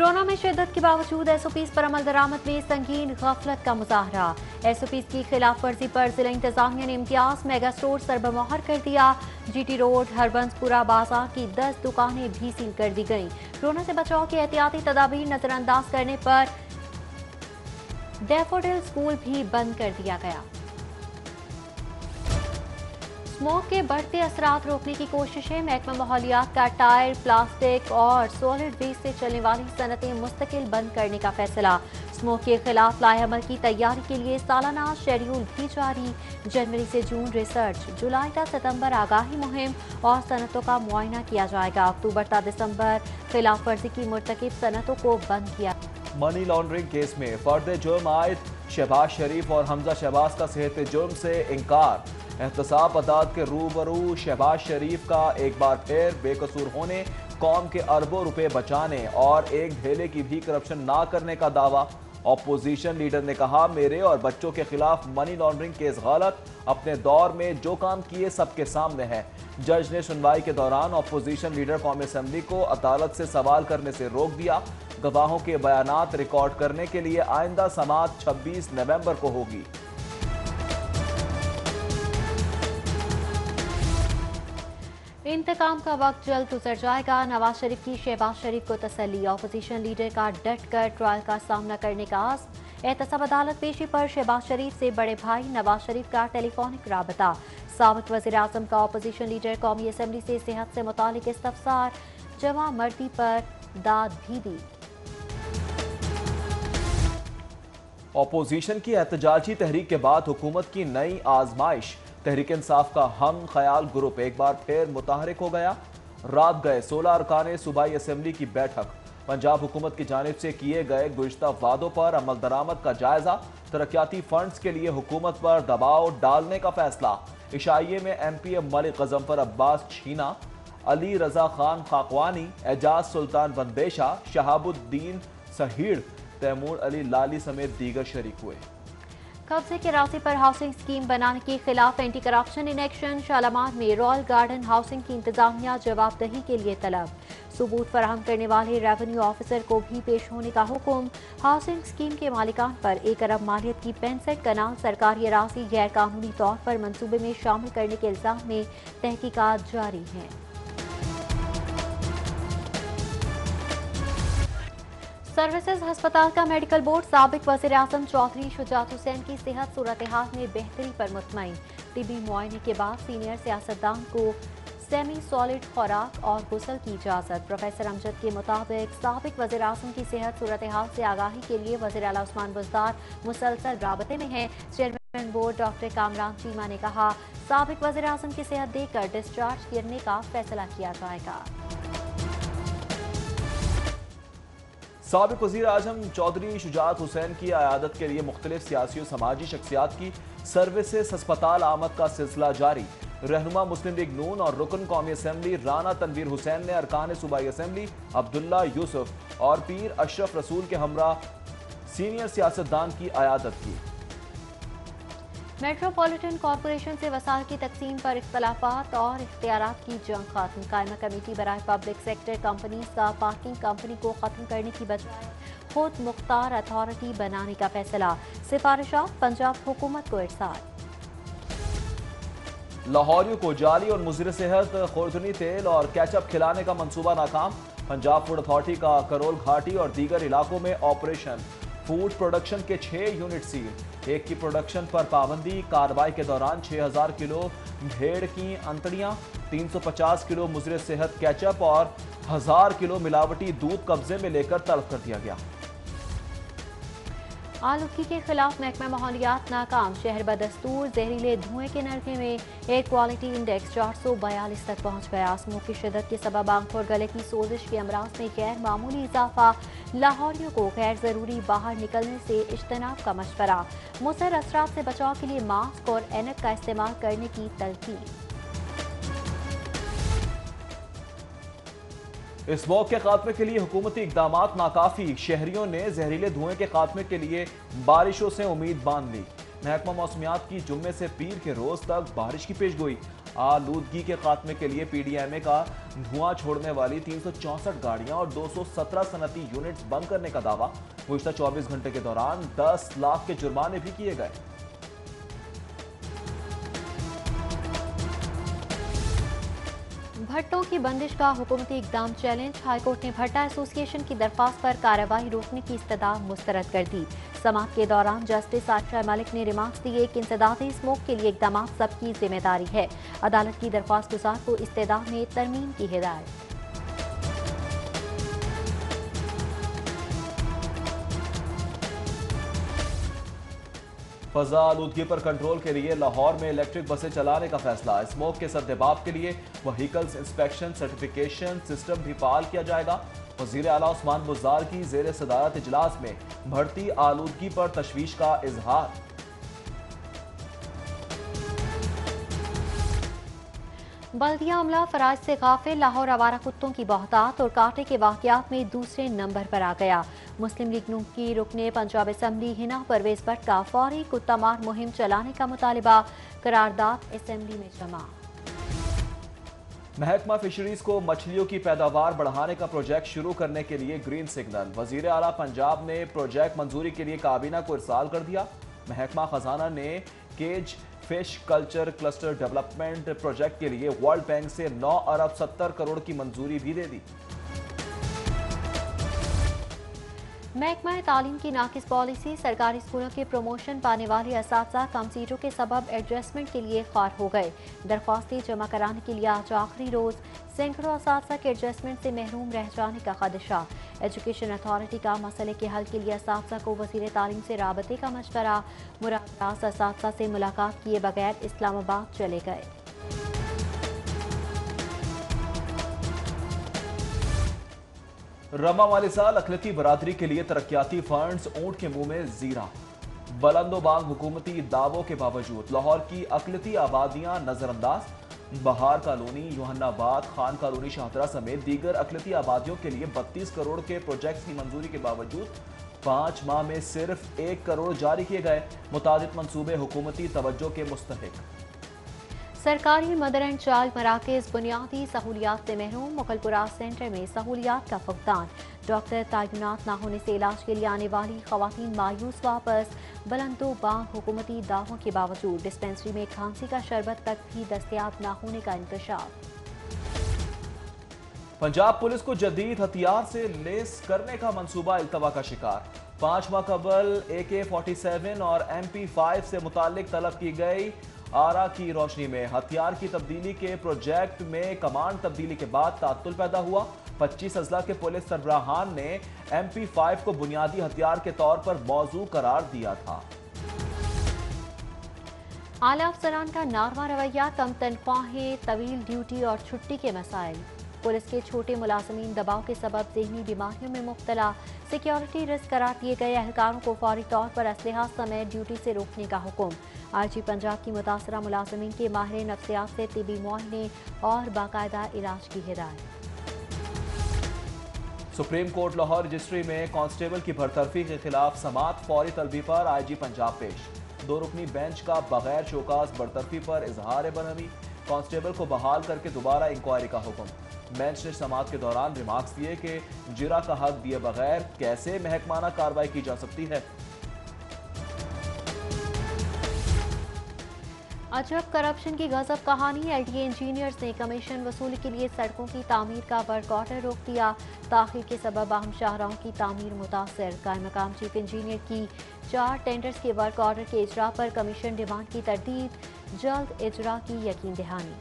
Corona में शिद्दत के बावजूद एसओपीज पर अमल दरामद में संगीन गफलत का मुजाहरा। एसओपीज की खिलाफ वर्जी पर जिला इंतजामिया ने इम्तियाज मेगा स्टोर सरबमोहर कर दिया। जीटी रोड हरबंसपुरा बाजार की 10 दुकानें भी सील कर दी गईं। कोरोना से बचाव की एहतियाती तदाबीर नजरअंदाज करने पर डैफोडिल स्कूल भी बंद कर दिया गया। स्मोक के बढ़ते असरात रोकने की कोशिशें। महकमा माहौलियात का टायर, प्लास्टिक और सॉलिड वेस्ट से चलने वाली सनतें मुस्तकिल बंद करने का फैसला। स्मोक के खिलाफ लाएअमल की तैयारी के लिए सालाना शेड्यूल भी जारी। जनवरी से जून रिसर्च, जुलाई तक सितंबर आगाही मुहिम और सनतों का मुआयना किया जाएगा। अक्टूबर तक दिसंबर खिलाफ वर्जी की मुर्तकिब सनतों को बंद किया। मनी लॉन्ड्रिंग केस में फर्द जुर्म आयद शहबाज शरीफ और हमजा शहबाज का सेहत जुर्म से इंकार। एहतसाब अदालत के रूबरू शहबाज शरीफ का एक बार फिर बेकसूर होने, कौम के अरबों रुपए बचाने और एक ढेले की भी करप्शन ना करने का दावा। अपोजिशन लीडर ने कहा, मेरे और बच्चों के खिलाफ मनी लॉन्ड्रिंग केस गलत, अपने दौर में जो काम किए सबके सामने है। जज ने सुनवाई के दौरान अपोजिशन लीडर कौमी असम्बली को अदालत से सवाल करने से रोक दिया। गवाहों के बयानात रिकॉर्ड करने के लिए आइंदा समाअत 26 नवंबर को होगी। इंतकाम का वक्त जल्द गुजर जाएगा। नवाज शरीफ की शहबाज शरीफ को तसल्ली। अपोजिशन लीडर का डट कर ट्रायल का सामना करने का आज़म। एहतसाब अदालत पेशी पर शहबाज शरीफ से बड़े भाई नवाज शरीफ का टेलीफोनिक राबता। साबिक वज़ीर आज़म का अपोजिशन लीडर कौमी असम्बली से सेहत से मुतालिक इस्तफसार, जमा मर्दी पर दाद भी दी। अपोजिशन की एहतजाजी तहरीक के बाद हुकूमत की नई आजमाइश। तहरीक इंसाफ का हम ख्याल ग्रुप एक बार फिर मुतहरिक हो गया। रात गए 16 अरकान सूबाई असम्बली की बैठक। पंजाब हुकूमत की जानिब से किए गए गुज़िश्ता वादों पर अमल दरामद का जायजा। तरक्याती फंड्स के लिए हुकूमत पर दबाव डालने का फैसला। इशाइये में MP मलिक गजम्फर अब्बास छीना, अली रजा खान खाकवानी, एजाज सुल्तान बंदेशा, शहाबुद्दीन सहीड़, तैमूर अली लाली समेत दीगर शरीक हुए। कब्जे के रास्ते पर हाउसिंग स्कीम बनाने के खिलाफ anti corruption in action. Shalamar में रॉयल गार्डन हाउसिंग की इंतजामिया जवाबदही के लिए तलब। सबूत फराहम करने वाले रेवेन्यू ऑफिसर को भी पेश होने का हुक्म। हाउसिंग स्कीम के मालिकान पर 1 अरब मालियत की 65 कनाल सरकारी अराजी गैर कानूनी तौर पर मंसूबे में शामिल करने के इल्जाम में तहकीकात जारी हैं। सर्विसेज हस्पताल का मेडिकल बोर्ड साबिक वज़ीर आज़म चौधरी शुजात हुसैन की सेहत सूरत हाल में बेहतरी पर मुतमईन। तिबी मुआयने के बाद सीनियर सियासतदान को सेमी सॉलिड खुराक और गुस्ल की इजाज़त। प्रोफेसर अमजद के मुताबिक साबिक वज़ीर आज़म की सेहत सूरत हाल से आगाही के लिए वज़ीर आला उस्मान बुज़दार मुसलसल राबते में हैं। Chairman board doctor Kamran Cheema ने कहा, साबिक वज़ीर आज़म की सेहत देखकर डिस्चार्ज करने का फैसला किया जाएगा। साबिक वज़ीर आज़म चौधरी शुजात हुसैन की अयादत के लिए मुख्तलिफ सियासी और समाजी शख्सियात की सर्विसेज अस्पताल आमद का सिलसिला जारी। रहनुमा मुस्लिम लीग नून और रुकन कौमी असम्बली राना तनवीर हुसैन ने अरकान सूबाई असम्बली अब्दुल्ला यूसुफ और पीर अशरफ रसूल के हमरा सीनियर सियासतदान की अयादत की। मेट्रोपॉलिटन कॉरपोरेशन से वसाइल की तकसीम पर इख्तलाफात और इख्तियारात की जंग खत्म। कायमा कमेटी बराए पब्लिक सेक्टर कंपनीज का पार्किंग कंपनी को खत्म करने की बजाय खुद मुख्तार अथॉरिटी बनाने का फैसला। सिफारिशात पंजाब हुकूमत को इरसाल। लाहौरियों को जाली और मुज़िर सेहत खुर्दनी तेल और केचप खिलाने का मंसूबा नाकाम। पंजाब फूड अथॉरिटी का करोल घाटी और दीगर इलाकों में ऑपरेशन। फूड प्रोडक्शन के 6 यूनिट सील। एक की प्रोडक्शन पर पाबंदी। कार्रवाई के दौरान 6000 किलो भेड़ की अंतड़ियां, 350 किलो मुज़िर सेहत केचप और 1000 किलो मिलावटी दूध कब्जे में लेकर तलब कर दिया गया। आलूगी के खिलाफ महकमा माहौलियात नाकाम। शहर बदस्तूर जहरीले धुएं के नरखे में एयर क्वालिटी इंडेक्स 442 तक पहुंच गया। स्मोक की शिद्दत के सबब आंख और गले की सोजिश के अमराज में गैर मामूली इजाफा। लाहौरियों को गैर जरूरी बाहर निकलने से इज्तनाब का मशवरा। मुसर असरात से बचाव के लिए मास्क और ऐनक का इस्तेमाल करने की तलकीन। स्मोक के खात्मे के लिए हुकूमती इकदामात नाकाफी। शहरियों ने जहरीले धुएं के खात्मे के लिए बारिशों से उम्मीद बांध ली। महकमा मौसमियात की जुम्मे से पीर के रोज तक बारिश की पेशगोई। آلودگی کے خاتمے کے لیے پی ڈی ایم اے کا دھواں چھوڑنے والی 364 گاڑیاں اور 217 صنعتی یونٹس بند کرنے کا دعویٰ۔ گزشتہ 24 گھنٹے کے دوران 10 لاکھ کے جرمانے بھی کیے گئے۔ بھٹوں کی بندش کا حکومتی اقدام چیلنج۔ ہائی کورٹ نے بھٹا ایسوسی ایشن کی درخواست پر کارروائی روکنے کی استدعا مسترد کر دی۔ سماعت کے دوران جسٹس عائشہ ملک نے ریمارکس دیے کہ انسدادی اسموک کے لیے اقدامات سب کی ذمہ داری ہے۔ عدالت کی درخواست گزار کو استدعا میں ترمیم کی ہدایت۔ فضا آلودگی پر کنٹرول کے لیے لاہور میں الیکٹرک بسیں چلانے کا فیصلہ۔ اسموک کے سدباب کے لیے وہیکلز انسپیکشن سرٹیفیکیشن سسٹم بھی فعال کیا جائے گا۔ وزیر اعلیٰ عثمان بزدار کی زیر صدارت اجلاس میں بڑھتی آلودگی پر تشویش کا اظہار۔ بلدیہ عملہ فرائض سے غافل۔ لاہور آوارہ کتوں کی بہتات اور کانٹے کے واقعات میں دوسرے نمبر پر آ گیا۔ مسلم لیگ نون کی رکن پنجاب اسمبلی ہنا پرویز بٹ کا فوری کتا مار مہم چلانے کا مطالبہ۔ قرارداد اسمبلی میں جمع۔ محکمہ فشریز کو مچھلیوں کی پیداوار بڑھانے کا پروجیکٹ شروع کرنے کے لیے گرین سگنل۔ وزیر اعلیٰ پنجاب نے پروجیکٹ منظوری کے لیے کابینہ کو ارسال کر دیا۔ محکمہ خزانہ نے cage fish culture cluster development project کے لیے ورلڈ بینک سے 9 ارب 70 کروڑ کی منظوری بھی دے دی۔ محکمہ تعلیم کی ناقص پالیسی۔ سرکاری اسکولوں کے پروموشن پانے والے اساتذہ کم سیٹوں کے سبب ایڈجسٹمنٹ کے لیے خوار ہو گئے۔ درخواستیں جمع کرانے کے لیے آج آخری روز۔ سینکڑوں اساتذہ کے ایڈجسٹمنٹ سے محروم رہ جانے کا خدشہ۔ ایجوکیشن اتھارٹی کا مسئلے کے حل کے لیے اساتذہ کو وزیر تعلیم سے رابطے کا مشورہ۔ مراد راز اساتذہ سے ملاقات کیے بغیر اسلام آباد چلے گئے۔ رمہ والی سال اقلیتی برادری کے لیے ترقیاتی فنڈز اونٹ کے منہ میں زیرہ۔ بلند و بانگ حکومتی دعووں کے باوجود لاہور کی اقلیتی آبادیاں نظر انداز۔ بہار کالونی، یوحنا آباد، خان کالونی شاہدرہ سمیت دیگر اقلیتی آبادیوں کے لیے 32 کروڑ کے پروجیکٹس کی منظوری کے باوجود 5 ماہ میں صرف 1 کروڑ جاری کیے گئے۔ متعدد منصوبے حکومتی توجہ کے مستحق۔ سرکاری مدر اینڈ چائلڈ مراکز بنیادی سہولیات سے محروم۔ مغل پورہ سینٹر میں سہولیات کا فقدان۔ ڈاکٹر تعینات نہ ہونے سے علاج کے لیے آنے والی خواتین مایوس واپس۔ بلند و بانگ حکومتی دعووں کے باوجود ڈسپنسری میں کھانسی کا شربت تک بھی دستیاب نہ ہونے کا انکشاف۔ پنجاب پولیس کو جدید ہتھیار سے لیس کرنے کا منصوبہ التوا کا شکار۔ 5 ماہ قبل AK-47 اور MP5 سے متعلق طلب کی گئی آرا کی روشنی میں ہتھیار کی تبدیلی کے پروجیکٹ میں کمانڈ تبدیلی کے بعد تعطل پیدا ہوا۔ 25 اضلاع کے پولیس سربراہان نے MP5 کو بنیادی ہتھیار کے طور پر موزوں قرار دیا تھا۔ اعلیٰ افسران کا ناروا رویہ، کم تنخواہیں، طویل ڈیوٹی اور چھٹی کے مسائل۔ پولیس کے چھوٹے ملازمین دباؤ کے سبب ذہنی بیماریوں میں مبتلا۔ سیکیورٹی رسک قرار دیے گئے اہلکاروں کو فوری طور پر اسلحہ سمیت ڈیوٹی سے روکنے کا حکم۔ آئی جی پنجاب کی متاثرہ ملازمین کے ماہر نفسیات سے طبی معائنے اور باقاعدہ علاج کی ہدایت۔ سپریم کورٹ لاہور رجسٹری میں کانسٹیبل کی برطرفی کے خلاف سماعت فوری طلبی پر آئی جی پنجاب پیش۔ 2 رکنی بینچ کا بغیر شوکاز برطرفی پر اظہار برہمی۔ کانسٹیبل کو بحال کر کے دوبارہ انکوائری کا حکم۔ بینچ نے سماعت کے دوران ریمارکس دیے کہ جرا کا حق دیے بغیر کیسے محکمانہ کارروائی کی جا سکتی ہے۔ عجب کرپشن کی غضب کہانی۔ LTA انجینئرز نے کمیشن وصولی کے لیے سڑکوں کی تعمیر کا ورک آرڈر روک دیا۔ تاخیر کے سبب اہم شاہراہوں کی تعمیر متاثر۔ قائم مقام چیف انجینئر کی 4 ٹینڈرز کے ورک آرڈر کے اجراء پر کمیشن ڈیمانڈ کی تردید، جلد اجراء کی یقین دہانی۔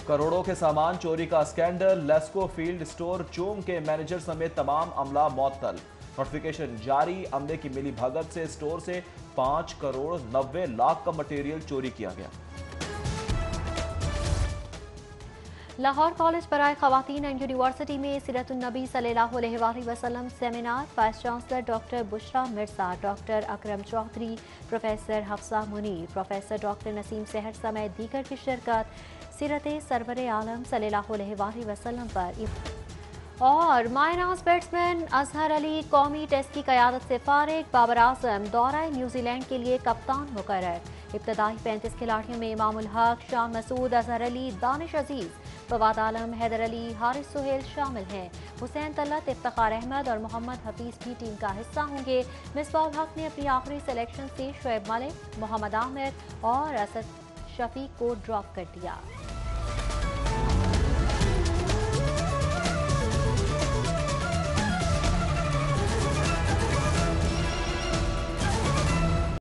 کروڑوں کے سامان چوری کا اسکینڈل، لیسکو فیلڈ سٹور چوم کے مینیجر سمیت تمام عملہ معطل۔ نوٹیفیکیشن جاری، عملے کی ملی بھگت سے سٹور سے 5 کروڑ 90 لاکھ کا مٹیریل چوری کیا گیا۔ لاہور کالج برائے خواتین اینڈ یونیورسٹی میں سیرت النبی صلی اللہ علیہ وآلہ وسلم seminar. Voice chancellor doctor Bushra Mirza, doctor Akram Chaudhry, professor Hafsa Munir, professor doctor Naseem Sahar سمیت دیگر کی شرکت۔ سیرت سرور عالم صلی اللہ علیہ وآلہ وسلم پر۔ اور ماہ ناز بیٹسمین اظہر علی قومی ٹیسٹ کی قیادت سے فارغ۔ بابر اعظم دورہ نیوزی لینڈ کے لیے کپتان مقرر۔ ابتدائی 35 کھلاڑیوں میں امام الحق، شاہ مسعود، اظہر علی، دانش عزیز، فواد عالم، حیدر علی، حارث سہیل شامل ہیں۔ حسین طلعت، افتخار احمد اور محمد حفیظ بھی ٹیم کا حصہ ہوں گے۔ مصباح الحق نے اپنی آخری سلیکشن سے شعیب ملک، محمد عامر اور اسد شفیق کو ڈراپ کر دیا۔